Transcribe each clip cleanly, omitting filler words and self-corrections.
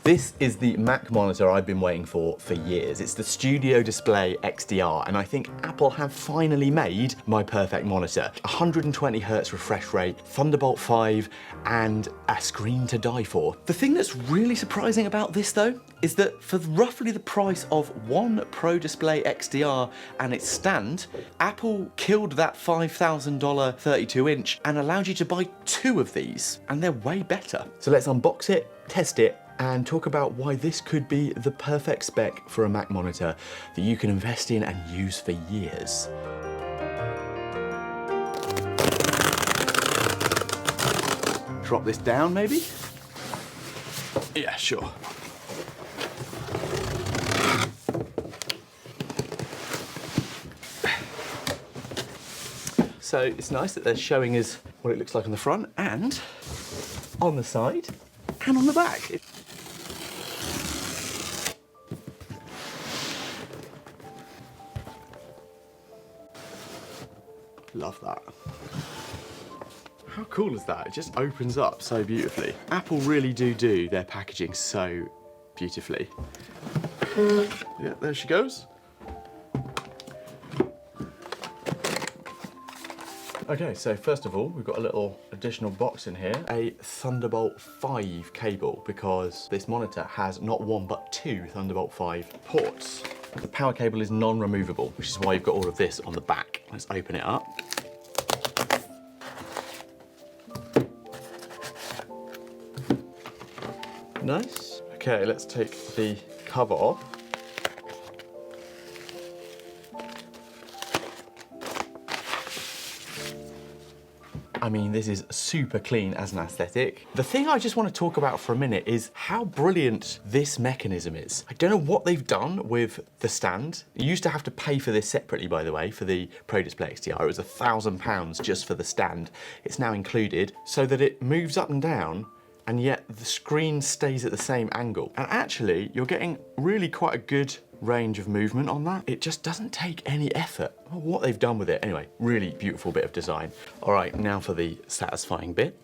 This is the Mac monitor I've been waiting for years. It's the Studio Display XDR, and I think Apple have finally made my perfect monitor. 120 Hz refresh rate, Thunderbolt 5, and a screen to die for. The thing that's really surprising about this though, is that for roughly the price of one Pro Display XDR and its stand, Apple killed that $5,000 32-inch and allowed you to buy two of these, and they're way better. So let's unbox it, test it, and talk about why this could be the perfect spec for a Mac monitor that you can invest in and use for years. Drop this down maybe? Yeah, sure. So it's nice that they're showing us what it looks like on the front and on the side and on the back. Love that. How cool is that? It just opens up so beautifully. Apple really do their packaging so beautifully. Yeah, there she goes. Okay, so first of all, we've got a little additional box in here, a Thunderbolt 5 cable, because this monitor has not one but two Thunderbolt 5 ports. The power cable is non-removable, which is why you've got all of this on the back. Let's open it up. Nice. Okay, let's take the cover off. I mean, this is super clean as an aesthetic. The thing I just want to talk about for a minute is how brilliant this mechanism is. I don't know what they've done with the stand. You used to have to pay for this separately, by the way, for the Pro Display XDR. It was £1,000 just for the stand. It's now included so that it moves up and down, and yet the screen stays at the same angle. And actually, you're getting really quite a good range of movement on that. It just doesn't take any effort. What they've done with it. Anyway, really beautiful bit of design. All right, now for the satisfying bit.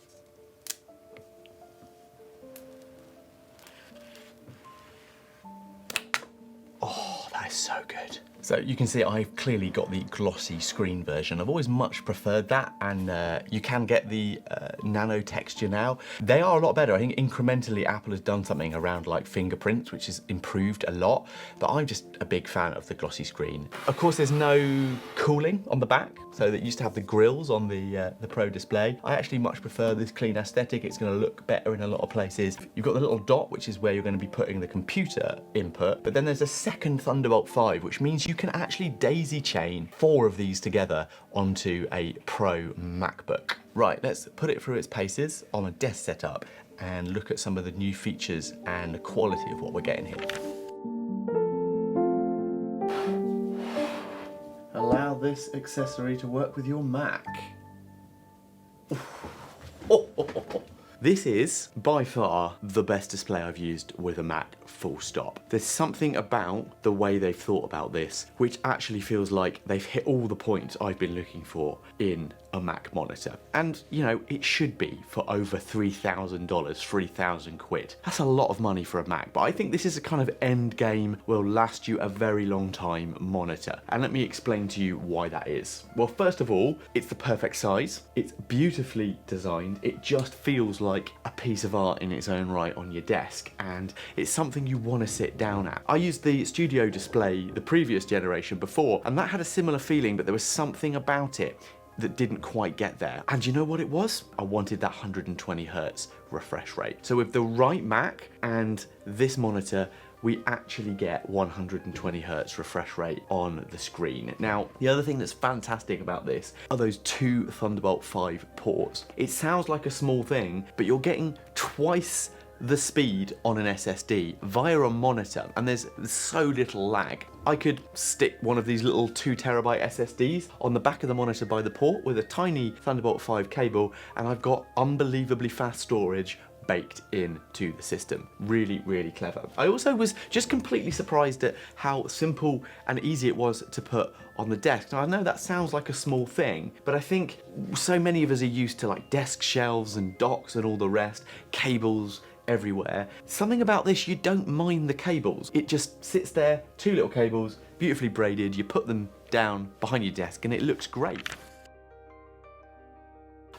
Oh, that is so good. So you can see I've clearly got the glossy screen version. I've always much preferred that, and you can get the nano texture now. They are a lot better. I think incrementally Apple has done something around like fingerprints, which has improved a lot, but I'm just a big fan of the glossy screen. Of course, there's no cooling on the back, so that used to have the grills on the Pro Display. I actually much prefer this clean aesthetic. It's gonna look better in a lot of places. You've got the little dot, which is where you're gonna be putting the computer input, but then there's a second Thunderbolt 5, which means you can actually daisy chain 4 of these together onto a Pro MacBook. Right, let's put it through its paces on a desk setup and look at some of the new features and the quality of what we're getting here. Allow this accessory to work with your Mac. This is by far the best display I've used with a Mac, full stop. There's something about the way they've thought about this, which actually feels like they've hit all the points I've been looking for in a Mac monitor. And you know, it should be for over $3,000, 3,000 quid. That's a lot of money for a Mac, but I think this is a kind of end game, will last you a very long time monitor. And let me explain to you why that is. Well, first of all, it's the perfect size. It's beautifully designed. It just feels like a piece of art in its own right on your desk, and it's something you want to sit down at. I used the Studio Display, the previous generation before, and that had a similar feeling, but there was something about it that didn't quite get there. And you know what it was? I wanted that 120 Hz refresh rate. So with the right Mac and this monitor, we actually get 120 Hz refresh rate on the screen. Now, the other thing that's fantastic about this are those 2 Thunderbolt 5 ports. It sounds like a small thing, but you're getting twice the speed on an SSD via a monitor, and there's so little lag. I could stick one of these little 2TB SSDs on the back of the monitor by the port with a tiny Thunderbolt 5 cable, and I've got unbelievably fast storage baked into the system. Really, really clever. I also was just completely surprised at how simple and easy it was to put on the desk. Now, I know that sounds like a small thing, but I think so many of us are used to like desk shelves and docks and all the rest, cables, everywhere. Something about this, you don't mind the cables. It just sits there, two little cables, beautifully braided, you put them down behind your desk and it looks great.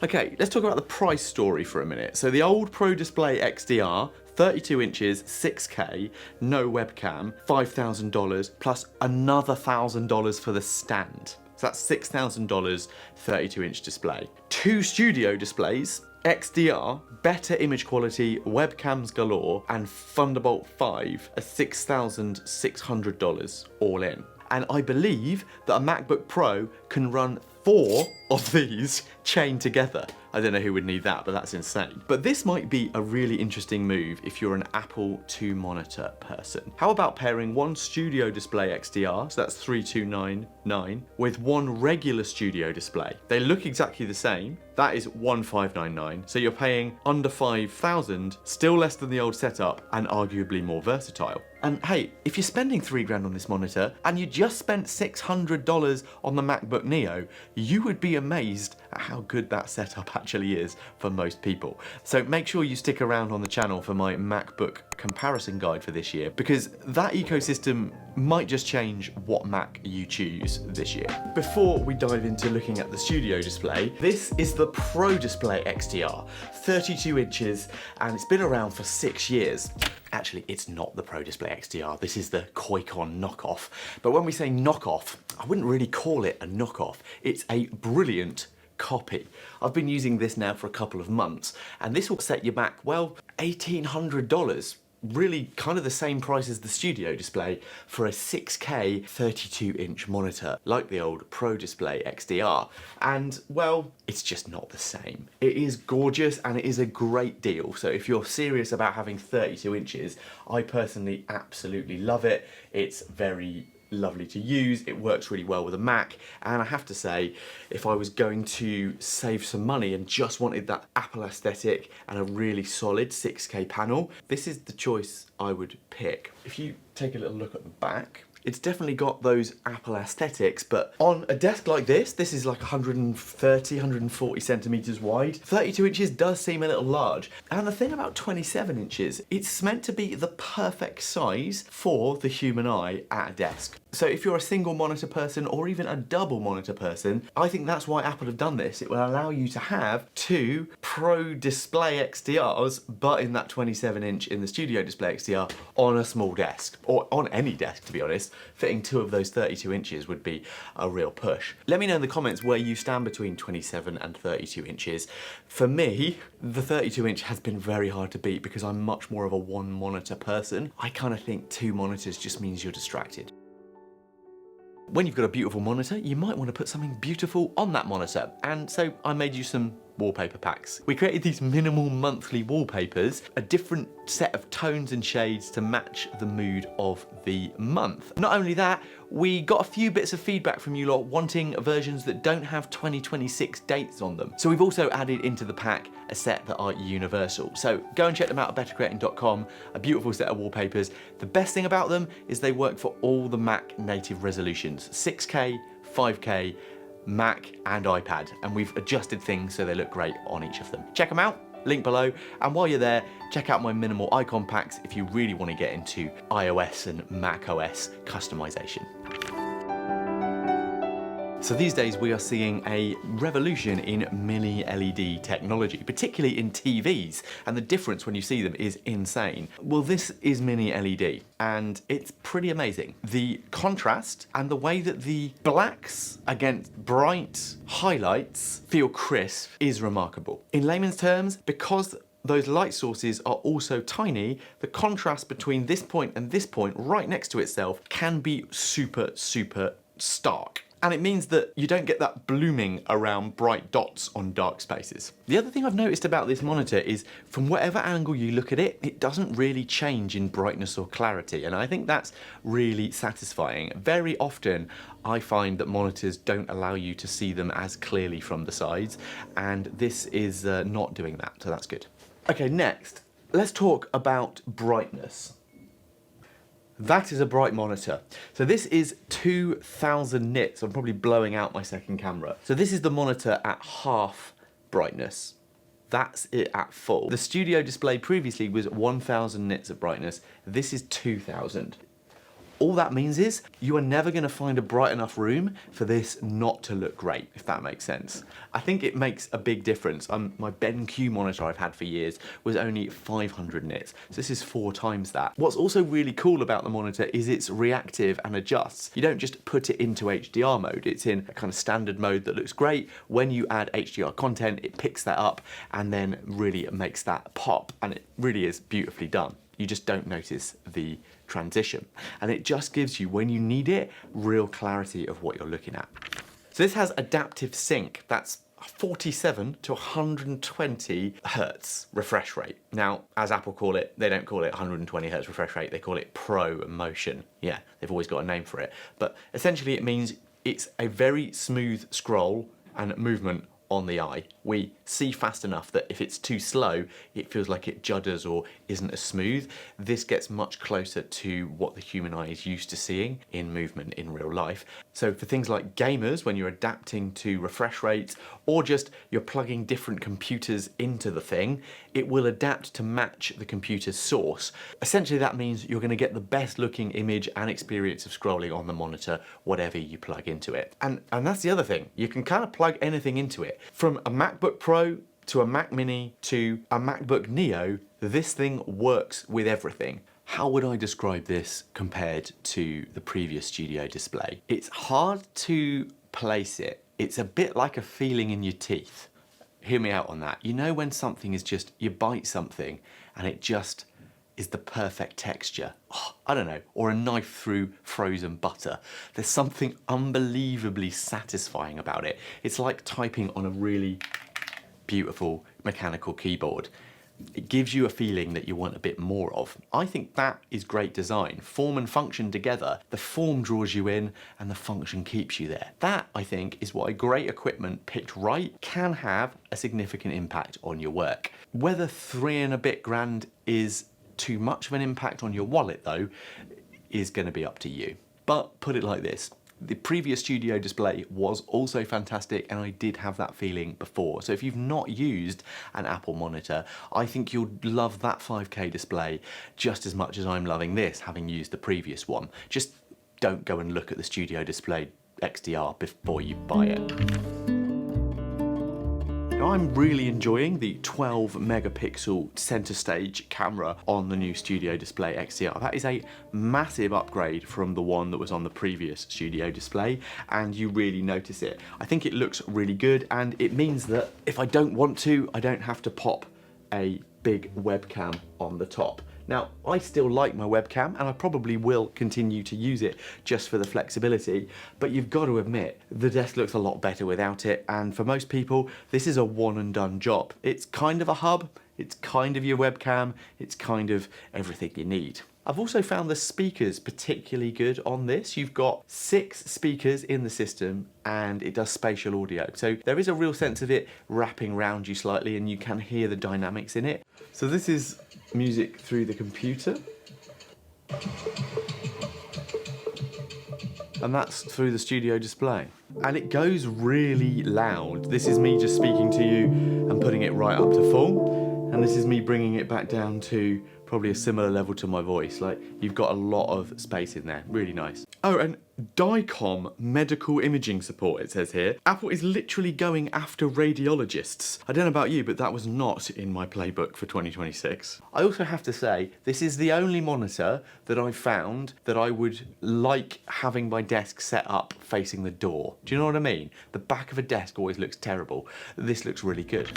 Okay, let's talk about the price story for a minute. So the old Pro Display XDR, 32 inches, 6K, no webcam, $5,000 plus another $1,000 for the stand. So that's $6,000, 32-inch display. Two studio displays, XDR, better image quality, webcams galore, and Thunderbolt 5 are $6,600 all in. And I believe that a MacBook Pro can run 4 of these chained together. I don't know who would need that, but that's insane. But this might be a really interesting move if you're an Apple II monitor person. How about pairing one studio display XDR, so that's $3,299, with one regular studio display? They look exactly the same. That is $1,599. So you're paying under $5,000, still less than the old setup, and arguably more versatile. And hey, if you're spending $3,000 on this monitor and you just spent $600 on the MacBook Neo, you would be amazed at how good that setup actually is for most people. So make sure you stick around on the channel for my MacBook comparison guide for this year, because that ecosystem might just change what Mac you choose this year. Before we dive into looking at the studio display, this is the Pro Display XDR, 32 inches, and it's been around for 6 years. Actually, it's not the Pro Display XDR, this is the Koikon knockoff. But when we say knockoff, I wouldn't really call it a knockoff. It's a brilliant copy. I've been using this now for a couple of months, and this will set you back, well, $1,800. Really kind of the same price as the studio display for a 6K 32-inch monitor, like the old Pro Display XDR. And, well, it's just not the same. It is gorgeous and it is a great deal. So if you're serious about having 32 inches, I personally absolutely love it. It's very lovely to use, it works really well with a Mac, and I have to say, if I was going to save some money and just wanted that Apple aesthetic and a really solid 6K panel, this is the choice I would pick. If you take a little look at the back, it's definitely got those Apple aesthetics, but on a desk like this is like 130, 140 centimeters wide. 32 inches does seem a little large. And the thing about 27 inches, it's meant to be the perfect size for the human eye at a desk. So if you're a single monitor person or even a double monitor person, I think that's why Apple have done this. It will allow you to have two Pro Display XDRs, but in that 27 inch in the Studio Display XDR on a small desk, or on any desk to be honest. Fitting two of those 32 inches would be a real push. Let me know in the comments where you stand between 27 and 32 inches. For me, the 32 inch has been very hard to beat because I'm much more of a one monitor person. I kind of think two monitors just means you're distracted. When you've got a beautiful monitor, you might want to put something beautiful on that monitor. And so I made you some wallpaper packs. We created these minimal monthly wallpapers, a different set of tones and shades to match the mood of the month. Not only that, we got a few bits of feedback from you lot wanting versions that don't have 2026 dates on them. So we've also added into the pack a set that are universal. So go and check them out at bettercreating.com, a beautiful set of wallpapers. The best thing about them is they work for all the Mac native resolutions, 6K, 5K, Mac and iPad, and we've adjusted things so they look great on each of them. Check them out, link below, and while you're there, check out my minimal icon packs if you really want to get into iOS and Mac OS customization. So these days we are seeing a revolution in mini LED technology, particularly in TVs, and the difference when you see them is insane. Well, this is mini LED, and it's pretty amazing. The contrast and the way that the blacks against bright highlights feel crisp is remarkable. In layman's terms, because those light sources are also tiny, the contrast between this point and this point right next to itself can be super, super stark. And it means that you don't get that blooming around bright dots on dark spaces. The other thing I've noticed about this monitor is from whatever angle you look at it, it doesn't really change in brightness or clarity. And I think that's really satisfying. Very often I find that monitors don't allow you to see them as clearly from the sides, and this is not doing that, so that's good. Okay, next, let's talk about brightness. That is a bright monitor. So this is 2000 nits. I'm probably blowing out my second camera. So this is the monitor at half brightness. That's it at full. The studio display previously was 1000 nits of brightness. This is 2000. All that means is you are never going to find a bright enough room for this not to look great, if that makes sense. I think it makes a big difference. My BenQ monitor I've had for years was only 500 nits, so this is 4 times that. What's also really cool about the monitor is it's reactive and adjusts. You don't just put it into HDR mode, it's in a kind of standard mode that looks great. When you add HDR content, it picks that up and then really makes that pop, and it really is beautifully done. You just don't notice the transition. And it just gives you, when you need it, real clarity of what you're looking at. So this has adaptive sync. That's 47 to 120 hertz refresh rate. Now, as Apple call it, they don't call it 120 hertz refresh rate, they call it Pro Motion. Yeah, they've always got a name for it. But essentially it means it's a very smooth scroll and movement on the eye. We see fast enough that if it's too slow, it feels like it judders or isn't as smooth. This gets much closer to what the human eye is used to seeing in movement in real life. So for things like gamers, when you're adapting to refresh rates, or just you're plugging different computers into the thing, it will adapt to match the computer's source. Essentially that means you're going to get the best looking image and experience of scrolling on the monitor, whatever you plug into it. And that's the other thing, you can kind of plug anything into it. From a MacBook Pro to a Mac Mini to a MacBook Neo, this thing works with everything. How would I describe this compared to the previous studio display? It's hard to place it. It's a bit like a feeling in your teeth. Hear me out on that. You know when something is just, you bite something and it just is the perfect texture. Oh, I don't know, or a knife through frozen butter. There's something unbelievably satisfying about it. It's like typing on a really beautiful mechanical keyboard. It gives you a feeling that you want a bit more of. I think that is great design. Form and function together. The form draws you in and the function keeps you there. That, I think, is why great equipment picked right can have a significant impact on your work. Whether 3 and a bit grand is too much of an impact on your wallet though, is going to be up to you. But put it like this, the previous studio display was also fantastic and I did have that feeling before. So if you've not used an Apple monitor, I think you'll love that 5K display just as much as I'm loving this, having used the previous one. Just don't go and look at the studio display XDR before you buy it. I'm really enjoying the 12 megapixel center stage camera on the new Studio Display XDR. That is a massive upgrade from the one that was on the previous Studio Display, and you really notice it. I think it looks really good, and it means that if I don't want to, I don't have to pop a big webcam on the top. Now, I still like my webcam and I probably will continue to use it just for the flexibility, but you've got to admit, the desk looks a lot better without it, and for most people, this is a one and done job. It's kind of a hub, it's kind of your webcam, it's kind of everything you need. I've also found the speakers particularly good on this. You've got 6 speakers in the system and it does spatial audio. So there is a real sense of it wrapping around you slightly and you can hear the dynamics in it. So this is music through the computer. And that's through the studio display. And it goes really loud. This is me just speaking to you and putting it right up to full. And this is me bringing it back down to probably a similar level to my voice. Like, you've got a lot of space in there, really nice. Oh, and DICOM medical imaging support, it says here. Apple is literally going after radiologists. I don't know about you, but that was not in my playbook for 2026. I also have to say, this is the only monitor that I found that I would like having my desk set up facing the door. Do you know what I mean? The back of a desk always looks terrible. This looks really good.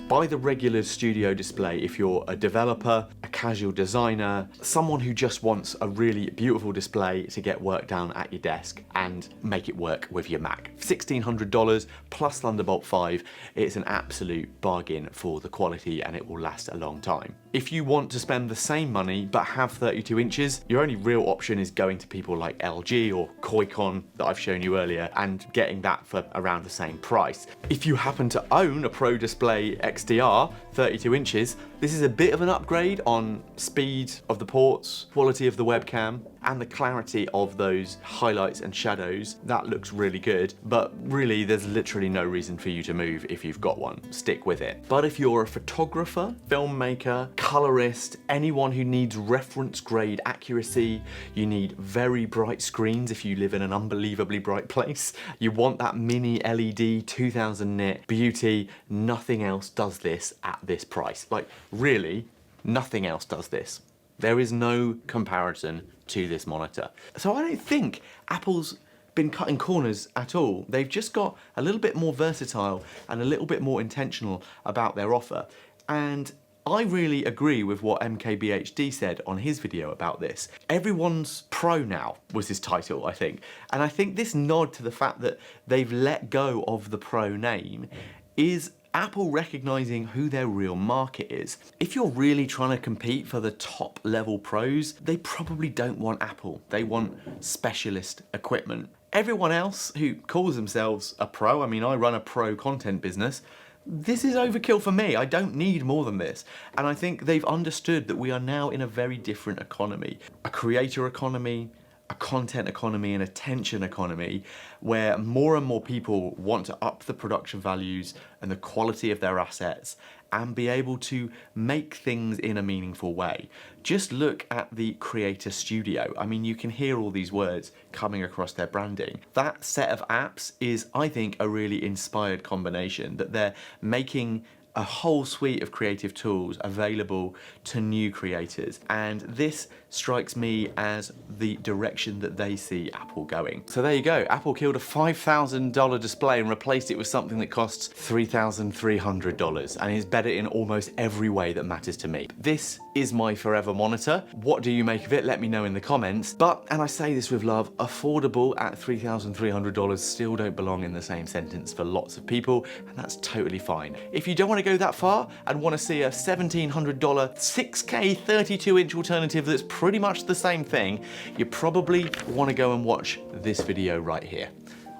Buy the regular studio display if you're a developer, a casual designer, someone who just wants a really beautiful display to get work done at your desk and make it work with your Mac. $1,600 plus Thunderbolt 5, it's an absolute bargain for the quality and it will last a long time. If you want to spend the same money but have 32 inches, your only real option is going to people like LG or Koikon that I've shown you earlier and getting that for around the same price. If you happen to own a Pro Display XDR, 32 inches. This is a bit of an upgrade on speed of the ports, quality of the webcam, and the clarity of those highlights and shadows. That looks really good, but really there's literally no reason for you to move if you've got one. Stick with it. But if you're a photographer, filmmaker, colorist, anyone who needs reference grade accuracy, you need very bright screens if you live in an unbelievably bright place, you want that mini LED 2000 nit beauty, nothing else does this at this price. Like, really, nothing else does this. There is no comparison to this monitor. So I don't think Apple's been cutting corners at all. They've just got a little bit more versatile and a little bit more intentional about their offer. And I really agree with what MKBHD said on his video about this. Everyone's pro now was his title, I think. And I think this nod to the fact that they've let go of the pro name is Apple recognizing who their real market is. If you're really trying to compete for the top level pros, they probably don't want Apple. They want specialist equipment. Everyone else who calls themselves a pro, I mean, I run a pro content business, this is overkill for me. I don't need more than this. And I think they've understood that we are now in a very different economy. A creator economy, a content economy, an attention economy, where more and more people want to up the production values and the quality of their assets and be able to make things in a meaningful way. Just look at the Creator Studio. I mean, you can hear all these words coming across their branding. That set of apps is, I think, a really inspired combination, that they're making a whole suite of creative tools available to new creators. And this strikes me as the direction that they see Apple going. So there you go. Apple killed a $5,000 display and replaced it with something that costs $3,300 and is better in almost every way that matters to me. This is my forever monitor. What do you make of it? Let me know in the comments. But, and I say this with love, affordable at $3,300 still don't belong in the same sentence for lots of people, and that's totally fine. If you don't want to go that far and want to see a $1,700 6K 32-inch alternative that's pretty much the same thing, you probably want to go and watch this video right here.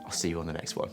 I'll see you on the next one.